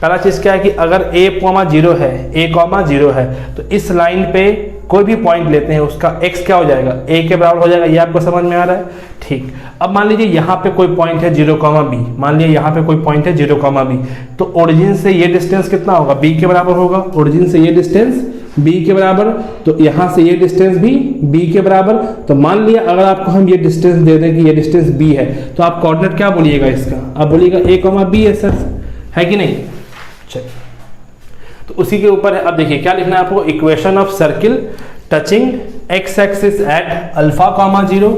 पहला चीज़ क्या है कि अगर a, 0 है, तो इस लाइन पे कोई भी पॉइंट लेते हैं, उसका x क्या हो जाएगा, a के बराबर हो जाएगा। ये आपको समझ में आ रहा है। ठीक, अब मान लीजिए यहाँ पे कोई पॉइंट है 0, b, मान लीजिए यहाँ पे कोई पॉइंट है 0, b, तो ओरिजिन से ये डिस्टेंस कितना होगा, b के बराबर होगा। ओरिजिन से ये डिस्टेंस b के बराबर, तो यहाँ से ये डिस्टेंस भी b के बराबर। तो मान लिया अगर आपको हम ये डिस्टेंस दे दें कि ये डिस्टेंस b है, तो आप कोऑर्डिनेट क्या बोलिएगा इसका, आप बोलिएगा a, b है सर, है कि नहीं। चलिए, तो उसी के ऊपर है। अब देखिए क्या लिखना है आपको, equation of circle touching X axis at alpha comma 0,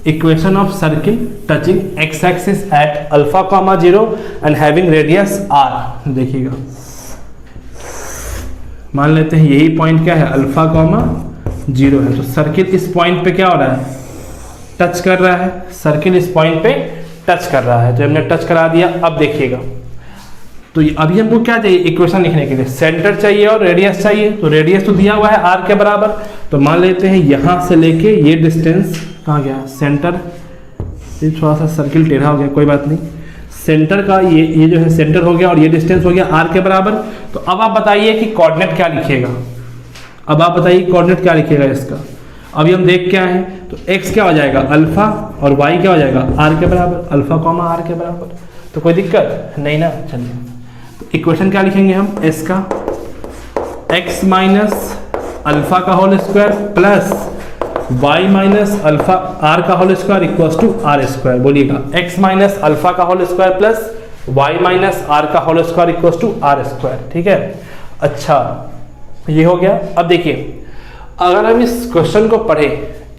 equation of circle touching X axis at alpha comma 0 and having radius r। देखिएगा मान लेते हैं यही पॉइंट क्या है, अल्फा कॉमा 0 है। तो सर्किल इस पॉइंट पे क्या हो रहा है, टच कर रहा है। सर्किल इस पॉइंट पे टच कर रहा है, तो हमने टच करा दिया। अब देखिएगा, तो अभी हमको क्या चाहिए, इक्वेशन लिखने के लिए सेंटर चाहिए और रेडियस चाहिए। तो रेडियस तो दिया हुआ है r के बराबर, तो मान लेते हैं यहाँ से लेके ये डिस्टेंस कहाँ गया, सेंटर। ये थोड़ा सा सर्किल टेढ़ा हो गया, कोई बात नहीं। सेंटर का ये जो है सेंटर हो गया, और ये डिस्टेंस हो गया r के बराबर। तो अब आप बताइए कि कोऑर्डिनेट क्या लिखिएगा। अब आप बताइए कोऑर्डिनेट क्या लिखिएगा इसका। अभी हम देख क्या है, तो x क्या हो जाएगा अल्फा, और y क्या हो जाएगा r के बराबर, अल्फा कॉमा r के बराबर। तो कोई दिक्कत नहीं ना। चलिए, इक्वेशन क्या लिखेंगे हम, s का x माइनस अल्फा का whole square plus y minus alpha r का whole square equals to R square. बोलिएगा x माइनस अल्फा का whole square plus y minus R का whole square equals to R square, ठीक है। अच्छा ये हो गया। अब देखिए अगर हम इस क्वेश्चन को पढ़े,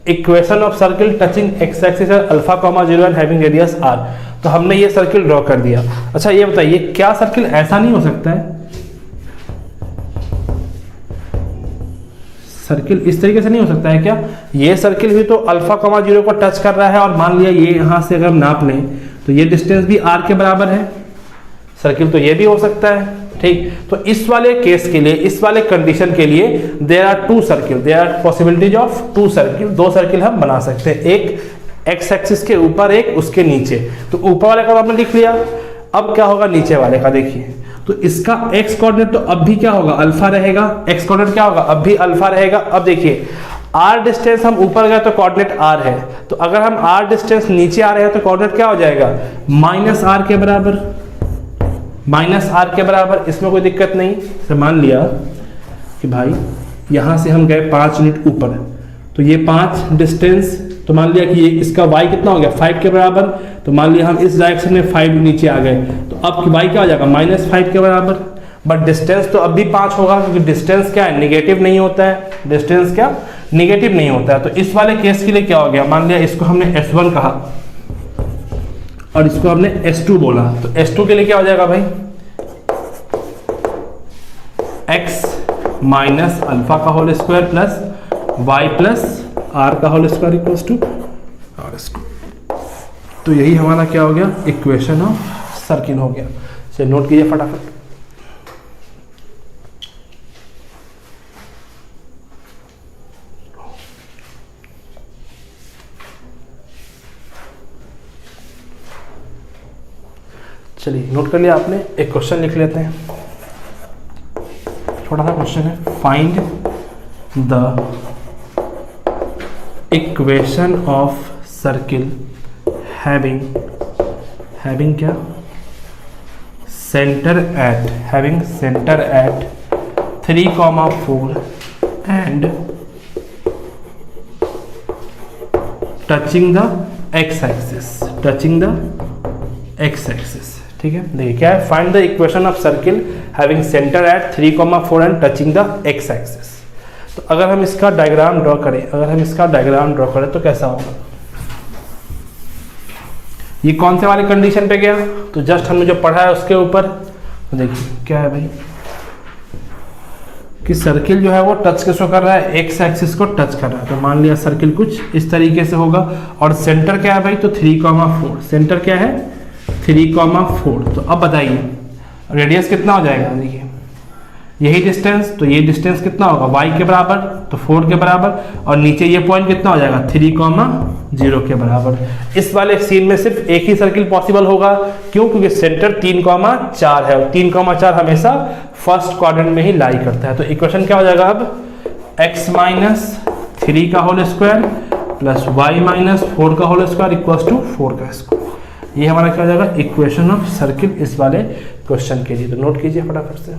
equation of circle touching X axis alpha comma 0 and having radius आर, तो हमने ये सर्किल ड्रॉ कर दिया। अच्छा ये बताइए क्या सर्किल ऐसा नहीं हो सकता है, सर्किल इस तरीके से नहीं हो सकता है क्या? ये सर्किल भी तो अल्फा कॉमा 0 को टच कर रहा है और मान लिया ये यहां से अगर हम नाप लें तो ये डिस्टेंस भी आर के बराबर है, सर्किल तो ये भी हो सकता है, ठीक। तो इस वाले केस के लिए, इस वाले कंडीशन के लिए there are two circle, there are possibilities of two circle, दो सर्किल हम बना सकते हैं, एक एक्स एक्सिस के ऊपर एक उसके नीचे। तो ऊपर वाले का आपने लिख लिया, अब क्या होगा नीचे वाले का देखिए। तो इसका एक्स कोऑर्डिनेट तो अब भी क्या होगा, अल्फा रहेगा, एक्स कोऑर्डिनेट क्या होगा, अब भी अल्फा रहेगा। अब देखिए आर डिस्टेंस हम ऊपर गए तो कोऑर्डिनेट आर है, तो अगर हम आर डिस्टेंस नीचे आ रहे हैं तो कोऑर्डिनेट क्या हो जाएगा, माइनस आर के बराबर, माइनस आर के बराबर। इसमें कोई दिक्कत नहीं। तो मान लिया कि भाई यहां से हम गए 5 यूनिट ऊपर, तो ये 5 डिस्टेंस, तो मान लिया कि ये इसका y कितना हो गया 5 के बराबर, तो मान लिया हम इस डायरेक्शन में 5 नीचे आ गए, तो अब की y क्या हो जाएगा -5 के बराबर। बट डिस्टेंस तो अब भी 5 होगा क्योंकि डिस्टेंस क्या है, निगेटिव नहीं होता है, डिस्टेंस क्या निगेटिव नहीं होता है। तो इस वाले केस के लिए क्या हो गया, मान लिया इसको हमने S1 कहा और इसको हमने S2 बोला, तो S2 के लिए क्या हो जाएगा भाई, x माइनस अल्फा का whole square plus y plus R का whole square equals to R square. तो यही हमारा क्या हो गया, इक्वेशन ऑफ सर्किल हो गया। चलिए नोट कीजिए फटाफट। चलिए नोट कर लिया आपने, एक क्वेश्चन लिख लेते हैं, छोटा सा क्वेश्चन है, find the equation of circle having क्या, centre at 3,4 and touching the x axis, ठीक है। देखिए क्या है, find the equation of circle having centre at 3,4 and touching the x axis. तो अगर हम इसका डायग्राम ड्रॉ करें, तो कैसा होगा, ये कौन से वाले कंडीशन पे गया, तो जस्ट हमने जो पढ़ा है उसके ऊपर। तो देखिए क्या है भाई कि सर्किल जो है वो टच किसको कर रहा है, एक्स एक्सिस को टच कर रहा है। तो मान लिया सर्किल कुछ इस तरीके से होगा और सेंटर क्या है भाई, तो 3,4, सेंटर क्या है 3,4। तो अब बताइए रेडियस कितना हो जाएगा, देखिए यही डिस्टेंस, तो ये डिस्टेंस कितना होगा y के बराबर, तो 4 के बराबर, और नीचे ये पॉइंट कितना हो जाएगा 3,0 के बराबर। इस वाले सीन में सिर्फ एक ही सर्किल पॉसिबल होगा, क्यों, क्योंकि सेंटर 3,4 है और 3,4 हमेशा फर्स्ट क्वाड्रेंट में ही लाई करता है। तो इक्वेशन क्या हो जाएगा अब, x माइनस 3 का whole square plus y minus 4 का होल स्क्वायर इक्वल्स टू 4 का स्क्वायर। ये हमारा क्या हो जाएगा, इक्वेशन ऑफ सर्किल इस वाले क्वेश्चन के लिए। तो नोट कीजिए फटाफट से।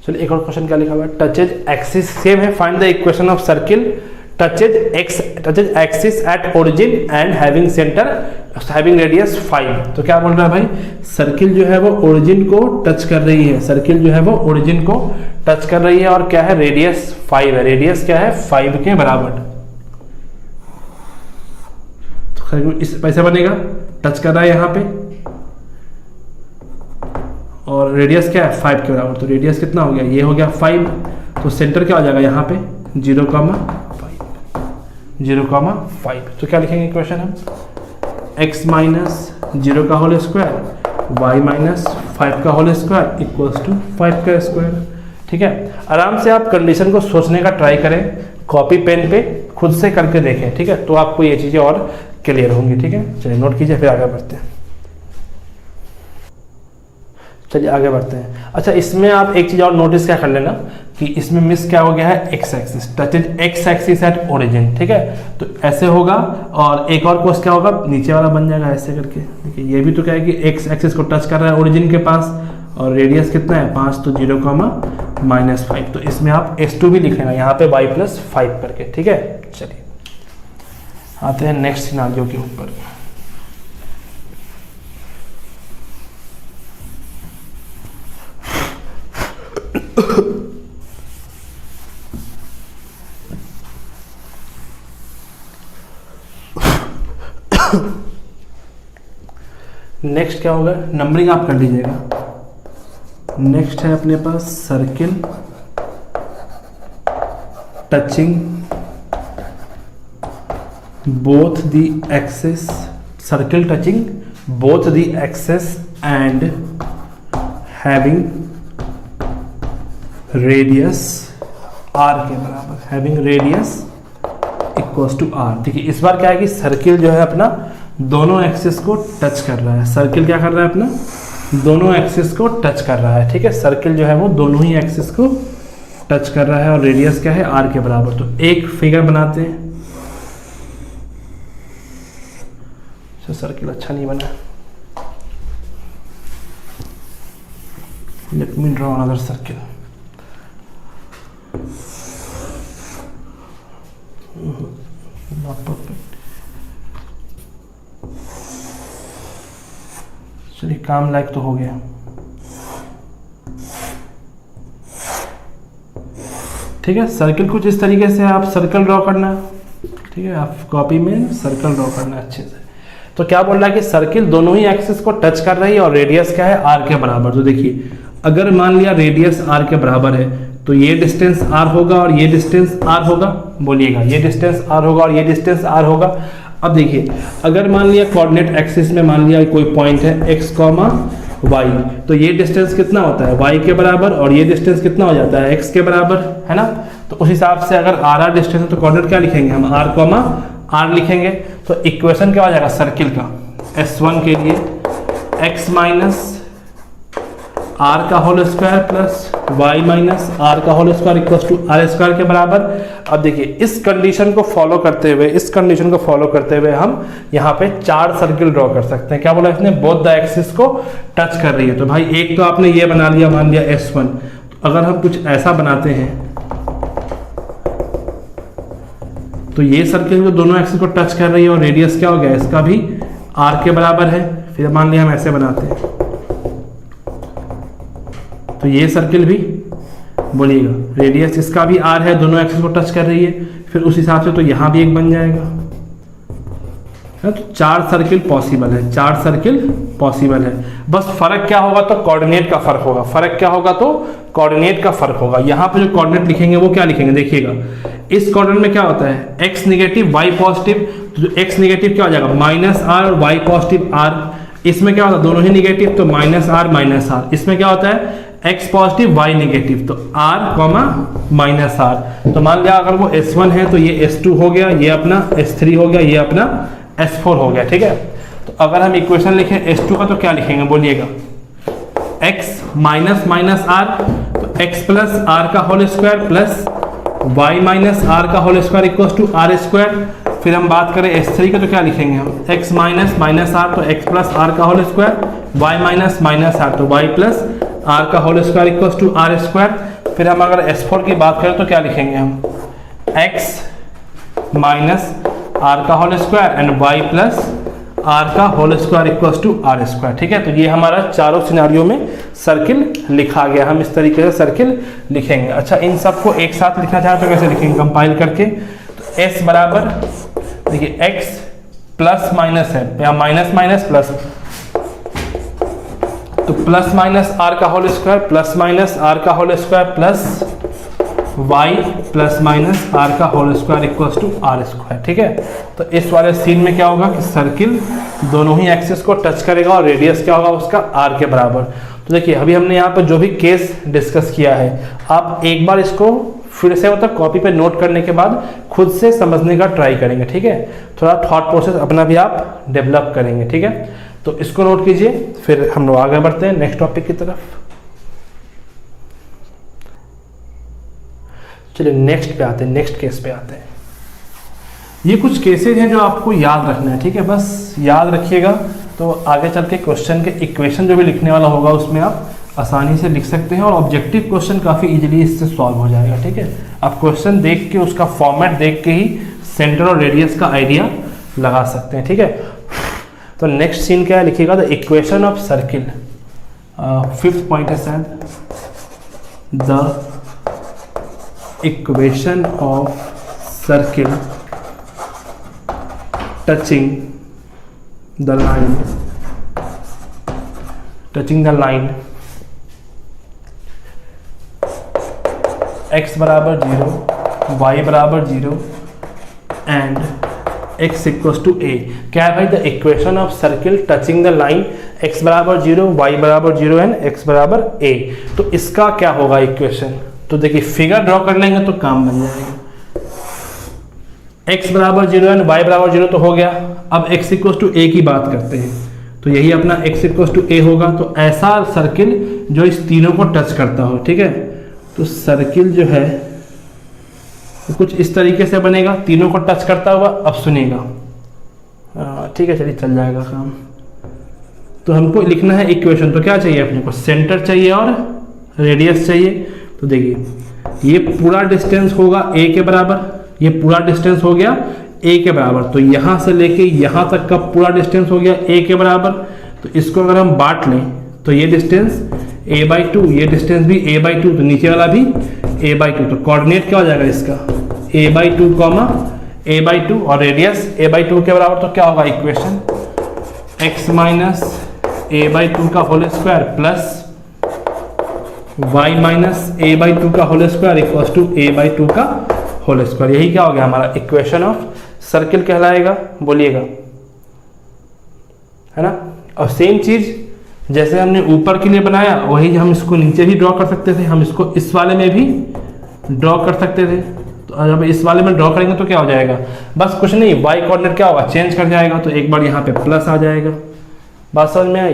चलिए एक और क्वेश्चन क्या लिखा हुआ है, टचेज एक्सिस, सेम है, find the equation of circle touches axis at origin and having radius 5। तो क्या बोल रहा है भाई, सर्किल जो है वो ओरिजिन को टच कर रही है, सर्किल जो है वो ओरिजिन को टच कर रही है और क्या है, रेडियस 5 है, रेडियस क्या है 5 के बराबर। तो इस पैसे बनेगा, टच कर रहा है यहाँ पे और रेडियस क्या है 5 के बराबर, तो रेडियस कितना हो गया, ये हो गया 5। तो सेंटर क्या हो जाएगा यहाँ पे 0,5। तो क्या लिखेंगे इक्वेशन हम, x माइनस 0 का होल स्क्वायर y माइनस 5 का होल स्क्वायर इक्वल्स टू 5 का स्क्वायर, ठीक है। आराम से आप कंडीशन को सोचने का ट्राई करें, कॉपी पेन पे खुद से करके देखें, ठीक है, तो आपको ये चीज़ें और क्लियर होंगी, ठीक है। चलिए नोट कीजिए, फिर आगे बढ़ते हैं। चलिए आगे बढ़ते हैं। अच्छा इसमें आप एक चीज़ और नोटिस क्या कर लेना कि इसमें मिस क्या हो गया है, x axis, touches x axis at origin, ठीक है। तो ऐसे होगा और एक और कोर्स क्या होगा, नीचे वाला बन जाएगा ऐसे करके। देखिए ये भी तो क्या है कि एक्स एक्सिस को टच कर रहा है ओरिजिन के पास और रेडियस कितना है 5, तो 0,-5। तो इसमें आप S2 भी लिख लेना यहाँ पे y+5 करके, ठीक है। चलिए आते हैं नेक्स्ट सिनारियो के ऊपर। नेक्स्ट क्या होगा, नंबरिंग आप कर लीजिएगा। नेक्स्ट है अपने पास circle touching both the axis, circle touching both the axis and having radius r के बराबर, having radius equals to r। ठीक है, इस बार क्या है कि सर्किल जो है अपना दोनों एक्सिस को टच कर रहा है। सर्किल क्या कर रहा है, अपना दोनों एक्सिस को टच कर रहा है। ठीक है, सर्किल जो है वो दोनों ही एक्सिस को टच कर रहा है और रेडियस क्या है, r के बराबर। तो एक फिगर बनाते हैं। सर्किल अच्छा नहीं बना, let me draw another circle. Not perfect. चलिए, काम लायक तो हो गया। ठीक है, सर्किल कुछ इस तरीके से आप सर्कल ड्रॉ करना। ठीक है, आप कॉपी में सर्कल ड्रॉ करना अच्छे से। तो क्या बोल रहा है कि सर्किल दोनों ही एक्सिस को टच कर रही है और रेडियस क्या है, r के बराबर। तो देखिए, अगर मान लिया रेडियस r के बराबर है तो ये डिस्टेंस r होगा और ये डिस्टेंस r होगा। बोलिएगा, ये डिस्टेंस r होगा और ये डिस्टेंस r होगा। अब देखिए, अगर मान लिया कोऑर्डिनेट एक्सिस में मान लिया कोई पॉइंट है x, y, तो ये डिस्टेंस कितना होता है, y के बराबर, और ये डिस्टेंस कितना हो जाता है, x के बराबर, है ना। तो उस हिसाब से अगर r डिस्टेंस है तो कोऑर्डिनेट क्या लिखेंगे हम, r लिखेंगे। तो इक्वेशन क्या हो जाएगा सर्किल का, S1 के लिए x माइनस आर का whole square plus y minus R का whole square equal to R square के बराबर। अब देखिए, इस कंडीशन को फॉलो करते हुए हम यहाँ पे 4 सर्किल ड्रॉ कर सकते हैं। क्या बोला इसने, बोथ द एक्सिस को टच कर रही है। तो भाई एक तो आपने ये बना लिया, मान लिया S1। तो अगर हम कुछ ऐसा बनाते हैं तो ये सर्किल जो दोनों एक्सिस को टच कर रही है और रेडियस क्या हो गया, इसका भी r के बराबर है। फिर मान लिया हम ऐसे बनाते हैं तो ये सर्किल भी, बोलिएगा, रेडियस इसका भी r है, दोनों एक्सिस को टच कर रही है। फिर उस हिसाब से तो यहाँ भी एक बन जाएगा। तो 4 सर्किल पॉसिबल है, 4 सर्किल पॉसिबल है। बस फर्क क्या होगा, तो कोऑर्डिनेट का फर्क होगा। फर्क क्या होगा, तो कोऑर्डिनेट का फर्क होगा। यहाँ पे जो कोऑर्डिनेट लिखेंगे वो क्या लिखेंगे, देखिएगा, इस क्वाड्रेंट में क्या होता है, x नेगेटिव y पॉजिटिव। तो जो x नेगेटिव क्या हो जाएगा, माइनस r, और y पॉजिटिव r। इसमें क्या होता है, दोनों ही नेगेटिव, तो माइनस r माइनस r। इसमें क्या होता है, x पॉजिटिव y नेगेटिव, तो r माइनस r। तो मान लिया अगर वो S1 है तो ये S2 हो गया, ये अपना S3 हो गया, ये अपना S4 हो गया। ठीक है, तो अगर हम इक्वेशन लिखें S2 का तो क्या लिखेंगे, बोलिएगा, x माइनस माइनस r, तो x प्लस r का whole square plus y minus r का whole square equal to r square. फिर हम बात करें S3 का तो क्या लिखेंगे हम, x माइनस माइनस r, तो x प्लस r का whole square, y minus minus r, तो y प्लस r का whole square equal to r square. फिर हम अगर S4 की बात करें तो क्या लिखेंगे हम, x माइनस r का whole square and y plus r का whole square equal to r square. ठीक है, तो ये हमारा चारों सिनारियों में सर्किल लिखा गया। हम इस तरीके से सर्किल लिखेंगे। अच्छा, इन सबको एक साथ लिखना चाहे तो कैसे लिखेंगे, कंपाइल करके। तो s बराबर, देखिए, x प्लस माइनस है, या माइनस माइनस प्लस, तो प्लस माइनस r का whole square plus minus r का whole square plus y plus minus r का whole square equal to r square. ठीक है, तो इस वाले सीन में क्या होगा कि सर्किल दोनों ही एक्सिस को टच करेगा और रेडियस क्या होगा उसका r के बराबर। तो देखिए, अभी हमने यहाँ पर जो भी केस डिस्कस किया है, आप एक बार इसको फिर से मतलब कॉपी पे नोट करने के बाद खुद से समझने का ट्राई करेंगे। ठीक है, थोड़ा थॉट प्रोसेस अपना भी आप डेवलप करेंगे। ठीक है, तो इसको नोट कीजिए, फिर हम लोग आगे बढ़ते हैं नेक्स्ट टॉपिक की तरफ। चलिए नेक्स्ट पे आते हैं, नेक्स्ट केस पे आते हैं। ये कुछ केसेज हैं जो आपको याद रखना है। ठीक है, बस याद रखिएगा, तो आगे चल के क्वेश्चन के इक्वेशन जो भी लिखने वाला होगा उसमें आप आसानी से लिख सकते हैं और ऑब्जेक्टिव क्वेश्चन काफ़ी इजीली इससे सॉल्व हो जाएगा। ठीक है, आप क्वेश्चन देख के, उसका फॉर्मेट देख के ही सेंटर और रेडियस का आइडिया लगा सकते हैं। ठीक है, तो नेक्स्ट सीन क्या है, लिखिएगा, the equation of circle. 5th point है शायद, the equation of circle touching the line touching the line x बराबर 0, y बराबर 0 and x equals to a। क्या है भाई? The equation of circle touching the line x बराबर 0, y बराबर 0 and x बराबर a। तो इसका क्या होगा इक्वेशन? तो देखिए फिगर ड्रॉ कर लेंगे तो काम बन जाएगा। x बराबर 0 एंड y बराबर 0 तो हो गया। अब x इक्वल्स टू a की बात करते हैं, तो यही अपना x इक्वल्स टू a होगा। तो ऐसा सर्किल जो इस तीनों को टच करता हो, ठीक है, तो सर्किल जो है तो कुछ इस तरीके से बनेगा, तीनों को टच करता हुआ। अब सुनिएगा, ठीक है, चलिए चल जाएगा काम। तो हमको लिखना है इक्वेशन, तो क्या चाहिए अपने को? सेंटर चाहिए और रेडियस चाहिए। तो देखिए ये पूरा डिस्टेंस होगा a के बराबर, ये पूरा डिस्टेंस हो गया a के बराबर। तो यहाँ से लेके यहाँ तक का पूरा डिस्टेंस हो गया a के बराबर। तो इसको अगर हम बांट लें तो ये डिस्टेंस a/2, ये डिस्टेंस भी a/2, तो नीचे वाला भी a/2। तो कोऑर्डिनेट क्या हो जाएगा इसका? a/2, a/2 और रेडियस a/2 के बराबर। तो क्या होगा इक्वेशन? x माइनस a/2 का whole square plus y minus a/2 का whole square equals to a/2 का होल स्क्वायर। यही क्या हो गया हमारा इक्वेशन ऑफ सर्किल कहलाएगा, बोलिएगा, है ना। और सेम चीज जैसे हमने ऊपर के लिए बनाया वही हम इसको नीचे भी ड्रॉ कर सकते थे, हम इसको इस वाले में भी ड्रॉ कर सकते थे। तो जब इस वाले में ड्रॉ करेंगे तो क्या हो जाएगा? बस कुछ नहीं, y कोऑर्डिनेट क्या होगा? चेंज कर जाएगा। तो एक बार यहाँ पे प्लस आ जाएगा। बात समझ में आई?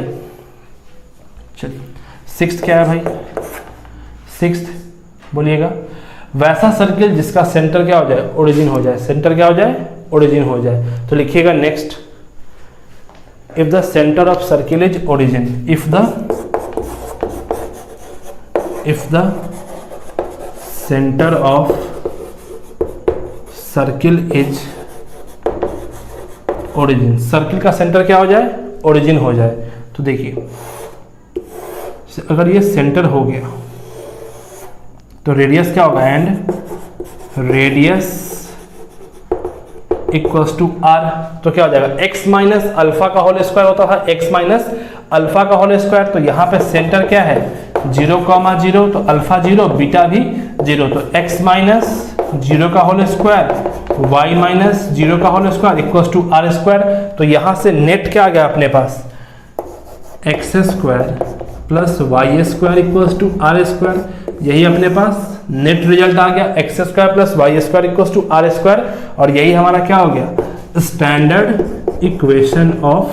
चलिए सिक्स्थ क्या है भाई? सिक्स्थ बोलिएगा, वैसा सर्किल जिसका सेंटर क्या हो जाए? ओरिजिन हो जाए। सेंटर क्या हो जाए? ओरिजिन हो जाए। तो लिखिएगा next, if the center of circle is origin, if the center of circle is origin, circle का सेंटर क्या हो जाए? ओरिजिन हो जाए। तो देखिए अगर ये सेंटर हो गया तो रेडियस क्या होगा? And radius equals to R. तो क्या हो जाएगा? x माइनस अल्फा का होल स्क्वायर होता था, x माइनस अल्फा का होल स्क्वायर। तो यहाँ पे सेंटर क्या है? 0,0, तो अल्फा 0, बीटा भी 0। तो x माइनस 0 का होल स्क्वायर, y माइनस 0 का whole square equals to R square. तो यहाँ से नेट क्या आ गया अपने पास? x square plus Y square equals to R square. यही अपने पास नेट रिजल्ट आ गया, X square plus Y square equals to R square. और यही हमारा क्या हो गया? स्टैंडर्ड इक्वेशन ऑफ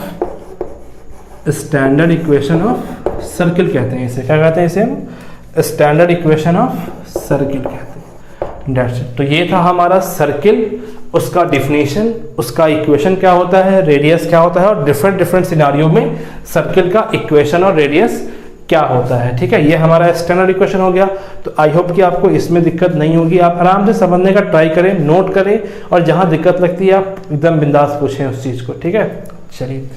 सर्किल कहते हैं इसे। क्या कहते हैं इसे? हम स्टैंडर्ड इक्वेशन ऑफ सर्किल कहते हैं। That's it. तो ये था हमारा सर्किल, उसका डिफिनीशन, उसका इक्वेशन क्या होता है, रेडियस क्या होता है, और डिफरेंट सिनारियो में सर्किल का इक्वेशन और रेडियस क्या होता है। ठीक है, ये हमारा स्टैंडर्ड इक्वेशन हो गया। तो आई होप कि आपको इसमें दिक्कत नहीं होगी, आप आराम से समझने का ट्राई करें, नोट करें, और जहां दिक्कत लगती है आप एकदम बिंदास पूछें उस चीज़ को। ठीक है, चलिए।